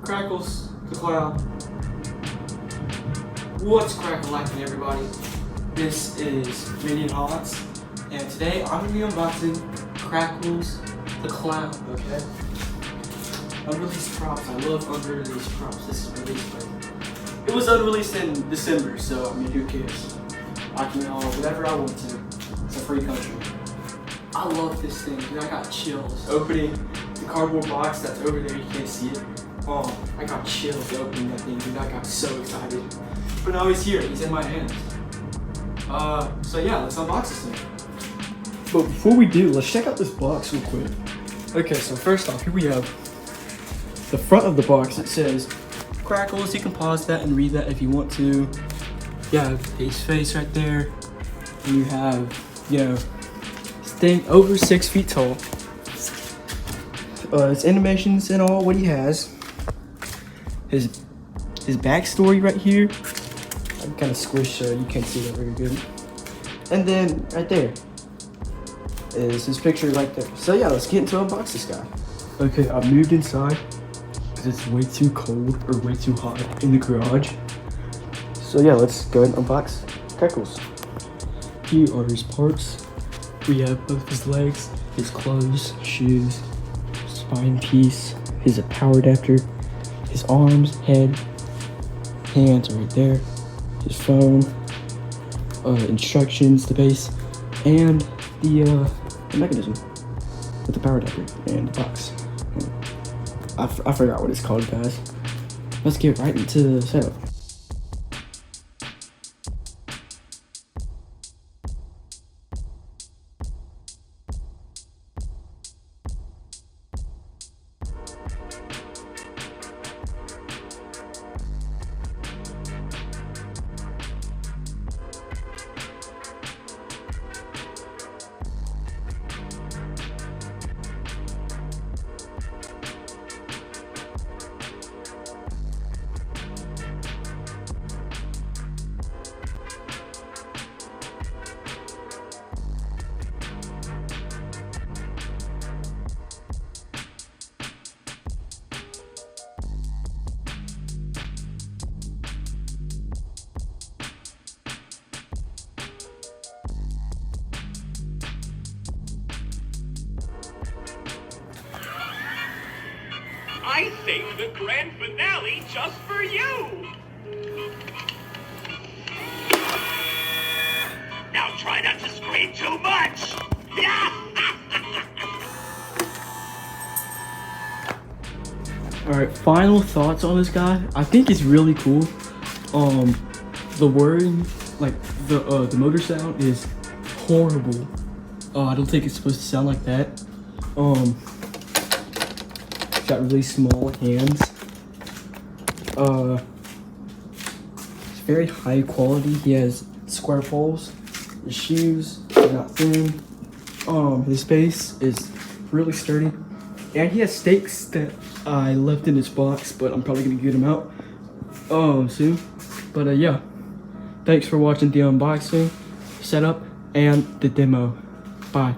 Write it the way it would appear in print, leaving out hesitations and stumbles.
Crackles, the clown. What's crack-a-lacking, everybody? This is Minion Hots, and today I'm gonna be unboxing Crackles, the clown. Okay. Unreleased props. I love unreleased props. This is released, but it was unreleased in December, so I mean, who cares? I can whatever I want to. It's a free country. I love this thing, dude. I got chills opening the cardboard box that's over there. You can't see it. I got chills opening that thing, dude. I got so excited. But now he's here. He's in my hands. So yeah, let's unbox this thing. But before we do, let's check out this box real quick. Okay, so first off, here we have the front of the box. It says Crackles. You can pause that and read that if you want to. You have his face right there. And you have, this thing over 6 feet tall. His animations and all, what he has. His backstory right here. I'm kind of squished so you can't see that very good. And then right there is his picture right there. So yeah, let's get into unbox this guy. Okay, I've moved inside because it's way too cold or way too hot in the garage. So yeah, let's go ahead and unbox Crackles. Here are his parts. We have both his legs, his clothes, shoes, spine piece, his power adapter, his arms, head, hands are right there, his phone, instructions, the base, and the mechanism with the power adapter and the box. I forgot what it's called, guys. Let's get right into the setup. I saved the grand finale just for you! Now try not to scream too much! Alright, final thoughts on this guy. I think he's really cool. The wording, like the motor sound is horrible. I don't think it's supposed to sound like that. Got really small hands. It's very high quality. He has square poles. His shoes are not thin. His face is really sturdy. And he has steaks that I left in his box, but I'm probably gonna get him out soon. But yeah, thanks for watching the unboxing, setup, and the demo. Bye.